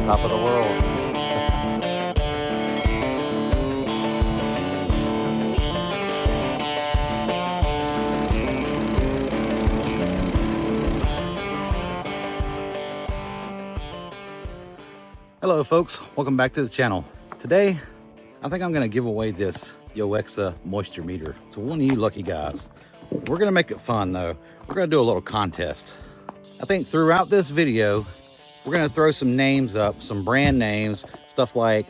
top of the world. Hello folks, welcome back to the channel. Today, I think I'm gonna give away this YOWEXA moisture meter to one of you lucky guys. We're gonna make it fun though. We're gonna do a little contest. I think throughout this video, we're gonna throw some names up, some brand names, stuff like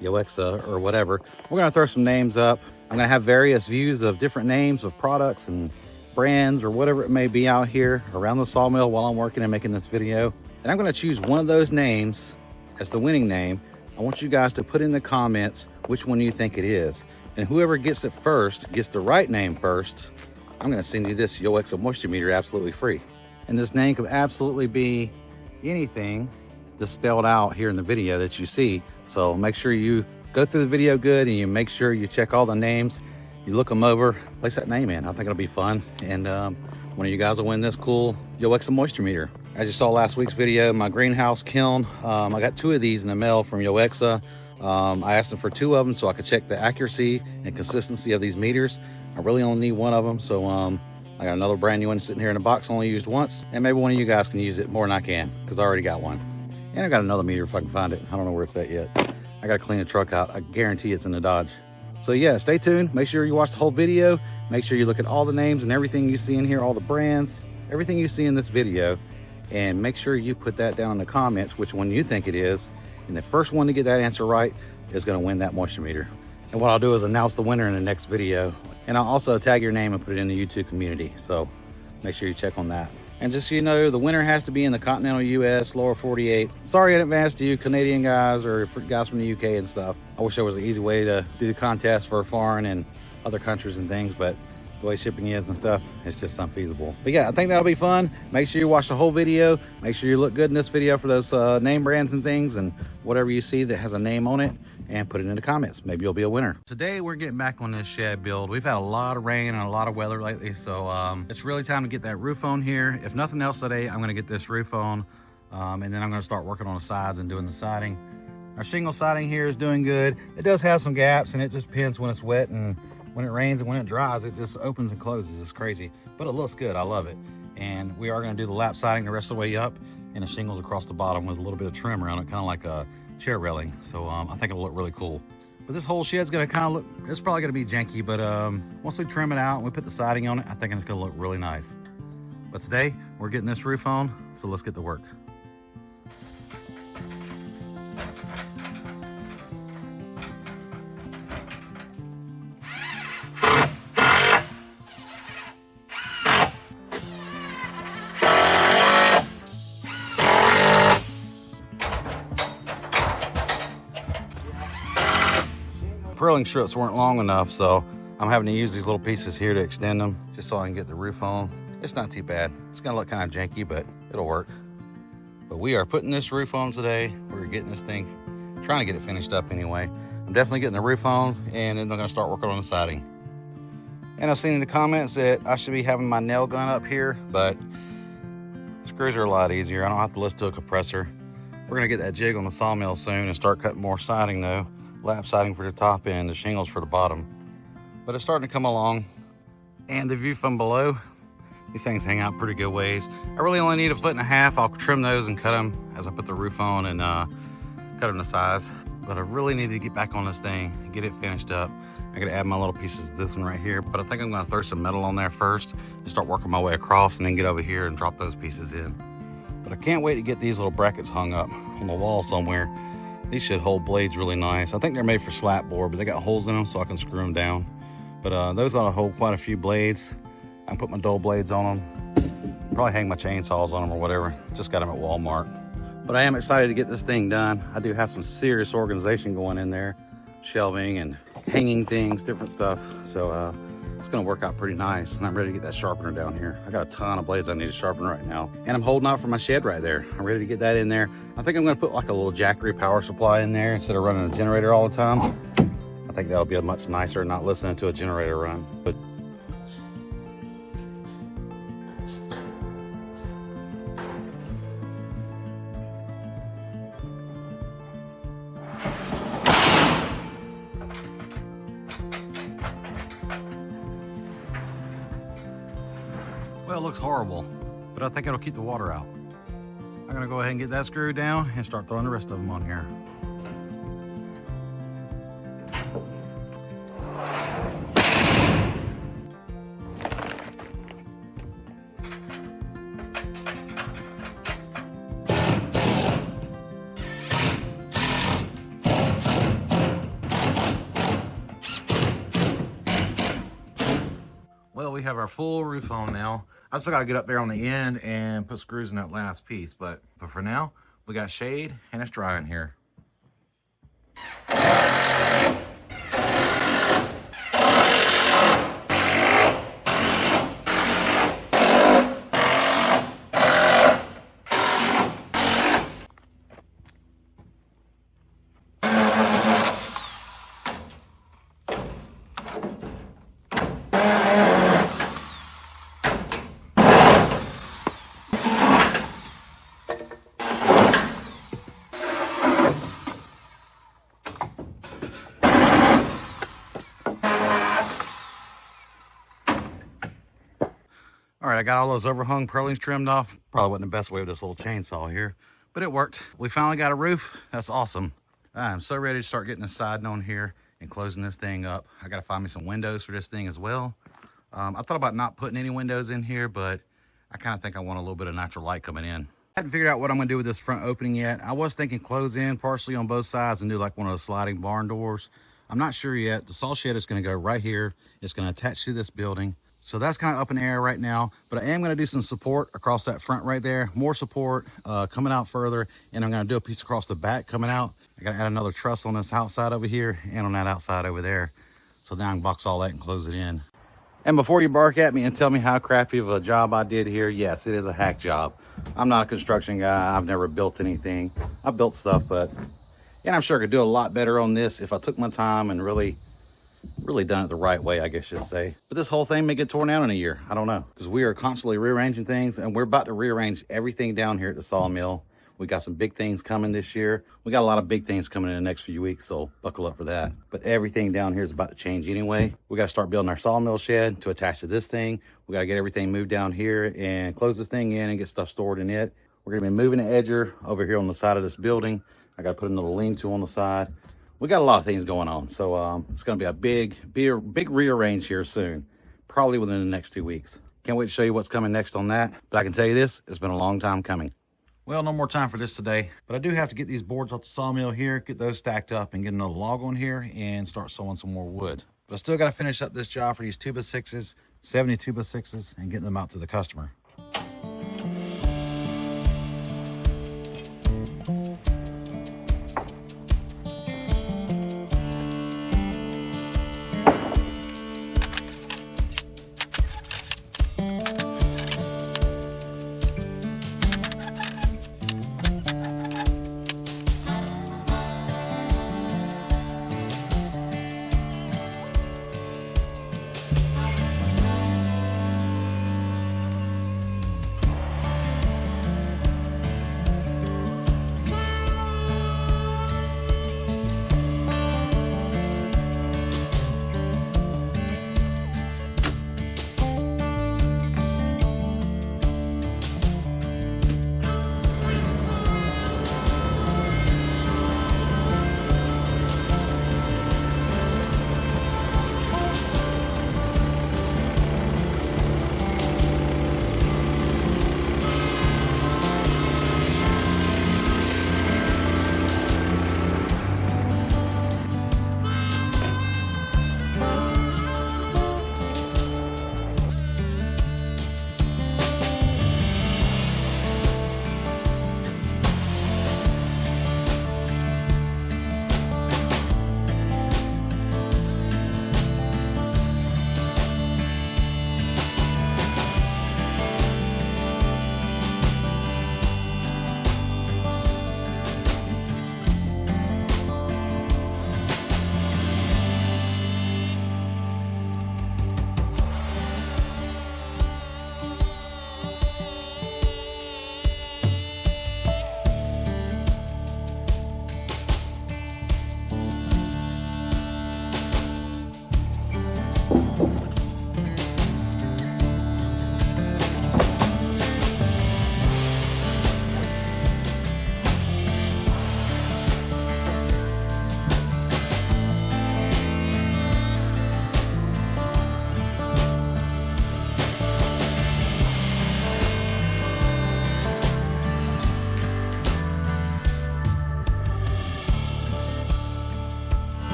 YOWEXA or whatever. We're gonna throw some names up. I'm gonna have various views of different names of products and brands or whatever it may be out here around the sawmill while I'm working and making this video. And I'm gonna choose one of those names as the winning name. I want you guys to put in the comments which one you think it is. And whoever gets it first, gets the right name first, I'm gonna send you this YOWEXA moisture meter absolutely free. And this name could absolutely be anything that's spelled out here in the video that you see. So make sure you go through the video good and you make sure you check all the names, you look them over, place that name in. I think it'll be fun. And one of you guys will win this cool YOWEXA moisture meter. As you saw last week's video, my greenhouse kiln, I got 2 of these in the mail from YOWEXA. I asked them for 2 of them so I could check the accuracy and consistency of these meters. I really only need 1 of them, so I got another brand new one sitting here in the box, only used once, and maybe one of you guys can use it more than I can because I already got one. And I got another meter if I can find it. I don't know where it's at yet. I gotta clean the truck out. I guarantee it's in the Dodge. So yeah, stay tuned. Make sure you watch the whole video. Make sure you look at all the names and everything you see in here, all the brands, everything you see in this video. And make sure you put that down in the comments, which one you think it is. And the first one to get that answer right is gonna win that moisture meter. And what I'll do is announce the winner in the next video. And I'll also tag your name and put it in the YouTube community. So make sure you check on that. And just so you know, the winner has to be in the continental US, lower 48. Sorry in advance to you Canadian guys or guys from the UK and stuff. I wish there was an easy way to do the contest for foreign and other countries and things, but the way shipping is and stuff, it's just unfeasible. But yeah, I think that'll be fun. Make sure you watch the whole video. Make sure you look good in this video for those name brands and things, and whatever you see that has a name on it, and put it in the comments. Maybe you'll be a winner. Today we're getting back on this shed build. We've had a lot of rain and a lot of weather lately, so it's really time to get that roof on here. If nothing else today, I'm gonna get this roof on, and then I'm gonna start working on the sides and doing the siding. Our shingle siding here is doing good. It does have some gaps, and it just depends when it's wet, and when it rains and when it dries, it just opens and closes. It's crazy, but it looks good. I love it. And we are gonna do the lap siding the rest of the way up, and the shingles across the bottom with a little bit of trim around it, kind of like a chair railing. So I think it'll look really cool. But this whole shed's gonna kind of look, it's probably gonna be janky, but once we trim it out and we put the siding on it, I think it's gonna look really nice. But today, we're getting this roof on, so let's get to work. Purling strips weren't long enough, so I'm having to use these little pieces here to extend them just so I can get the roof on. It's not too bad. It's gonna look kind of janky, but it'll work. But we are putting this roof on today. We're getting this thing, trying to get it finished up anyway. I'm definitely getting the roof on, and then I'm gonna start working on the siding. And I've seen in the comments that I should be having my nail gun up here, but screws are a lot easier. I don't have to listen to a compressor. We're gonna get that jig on the sawmill soon and start cutting more siding though. Lap siding for the top and the shingles for the bottom. But it's starting to come along. And the view from below, these things hang out pretty good ways. I really only need 1.5 feet. I'll trim those and cut them as I put the roof on and cut them to size. But I really need to get back on this thing and get it finished up. I gotta add my little pieces to this one right here, but I think I'm gonna throw some metal on there first and start working my way across and then get over here and drop those pieces in. But I can't wait to get these little brackets hung up on the wall somewhere. These should hold blades really nice. I think they're made for slat board, but they got holes in them so I can screw them down. But those ought to hold quite a few blades. I can put my dull blades on them. Probably hang my chainsaws on them or whatever. Just got them at Walmart. But I am excited to get this thing done. I do have some serious organization going in there. Shelving and hanging things, different stuff. So it's gonna work out pretty nice. And I'm ready to get that sharpener down here. I got a ton of blades I need to sharpen right now. And I'm holding out for my shed right there. I'm ready to get that in there. I think I'm gonna put like a little Jackery power supply in there instead of running a generator all the time. I think that'll be much nicer than not listening to a generator run. But Well, it looks horrible, but I think it'll keep the water out. I'm gonna go ahead and get that screwed down and start throwing the rest of them on here. Well, we have our full roof on now. I still gotta get up there on the end and put screws in that last piece, but for now, we got shade and it's dry in here. All right, I got all those overhung purlins trimmed off. Probably wasn't the best way with this little chainsaw here, but it worked. We finally got a roof. That's awesome. I'm so ready to start getting the siding on here and closing this thing up. I got to find me some windows for this thing as well. I thought about not putting any windows in here, but I kind of think I want a little bit of natural light coming in. I haven't figured out what I'm going to do with this front opening yet. I was thinking close in partially on both sides and do like one of those sliding barn doors. I'm not sure yet. The saw shed is going to go right here. It's going to attach to this building. So that's kind of up in the air right now, but I am going to do some support across that front right there. More support coming out further, and I'm going to do a piece across the back coming out. I got to add another truss on this outside over here and on that outside over there. So now I can box all that and close it in. And before you bark at me and tell me how crappy of a job I did here, yes, it is a hack job. I'm not a construction guy. I've never built anything. I've built stuff, but and I'm sure I could do a lot better on this if I took my time and really done it the right way, I guess you'd say. But this whole thing may get torn down in a year. I don't know, because we are constantly rearranging things, and we're about to rearrange everything down here at the sawmill. We got some big things coming this year. We got a lot of big things coming in the next few weeks, so buckle up for that. But everything down here is about to change anyway. We got to start building our sawmill shed to attach to this thing. We got to get everything moved down here and close this thing in and get stuff stored in it. We're going to be moving the edger over here on the side of this building. I got to put another lean-to on the side. We got a lot of things going on, so it's going to be a big rearrange here soon, probably within the next 2 weeks. Can't wait to show you what's coming next on that, but I can tell you this, it's been a long time coming. Well, no more time for this today, but I do have to get these boards off the sawmill here, get those stacked up, and get another log on here and start sawing some more wood. But I still got to finish up this job for these 2x6s, 70 2x6s, and getting them out to the customer.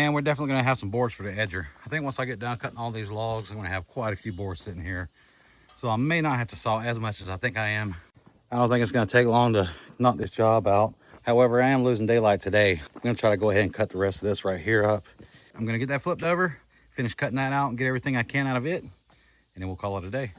And we're definitely gonna have some boards for the edger. I think once I get done cutting all these logs, I'm gonna have quite a few boards sitting here. So I may not have to saw as much as I think I am. I don't think it's gonna take long to knock this job out. However, I am losing daylight today. I'm gonna try to go ahead and cut the rest of this right here up. I'm gonna get that flipped over, finish cutting that out and get everything I can out of it. And then we'll call it a day.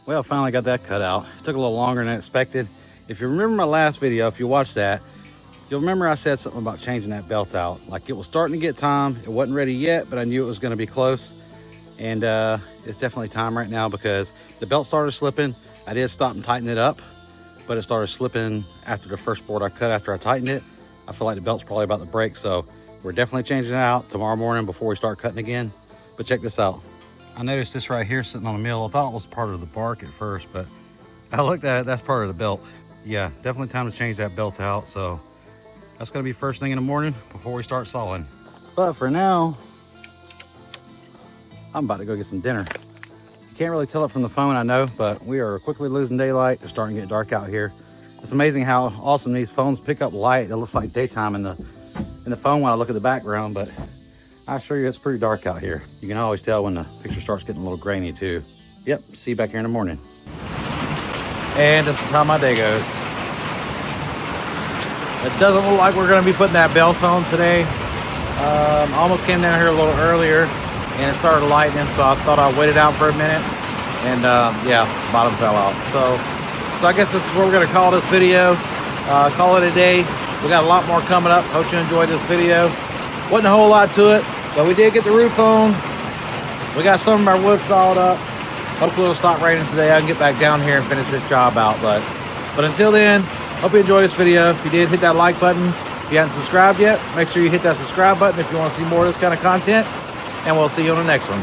Well, finally got that cut out. It took a little longer than expected. If you remember my last video, if you watched that, you'll remember I said something about changing that belt out. Like it was starting to get time. It wasn't ready yet, but I knew it was gonna be close. And it's definitely time right now because the belt started slipping. I did stop and tighten it up, but it started slipping after the first board I cut after I tightened it. I feel like the belt's probably about to break, so we're definitely changing it out tomorrow morning before we start cutting again. But check this out. I noticed this right here sitting on the mill. I thought it was part of the bark at first, but I looked at it, that's part of the belt. Yeah, definitely time to change that belt out. So that's gonna be first thing in the morning before we start sawing. But for now, I'm about to go get some dinner. Can't really tell it from the phone, I know, but we are quickly losing daylight. It's starting to get dark out here. It's amazing how awesome these phones pick up light. It looks like daytime in the phone when I look at the background, but I assure you it's pretty dark out here. You can always tell when the picture starts getting a little grainy too. Yep, see you back here in the morning. And this is how my day goes. It doesn't look like we're gonna be putting that belt on today. I almost came down here a little earlier and it started lightning, so I thought I'd wait it out for a minute. And yeah, bottom fell out. So I guess this is what we're gonna call this video. Call it a day. We got a lot more coming up. Hope you enjoyed this video. Wasn't a whole lot to it, but we did get the roof on. We got some of our wood sawed up. Hopefully it'll stop raining today. I can get back down here and finish this job out. But until then, hope you enjoyed this video. If you did, hit that like button. If you haven't subscribed yet, make sure you hit that subscribe button if you want to see more of this kind of content. And we'll see you on the next one.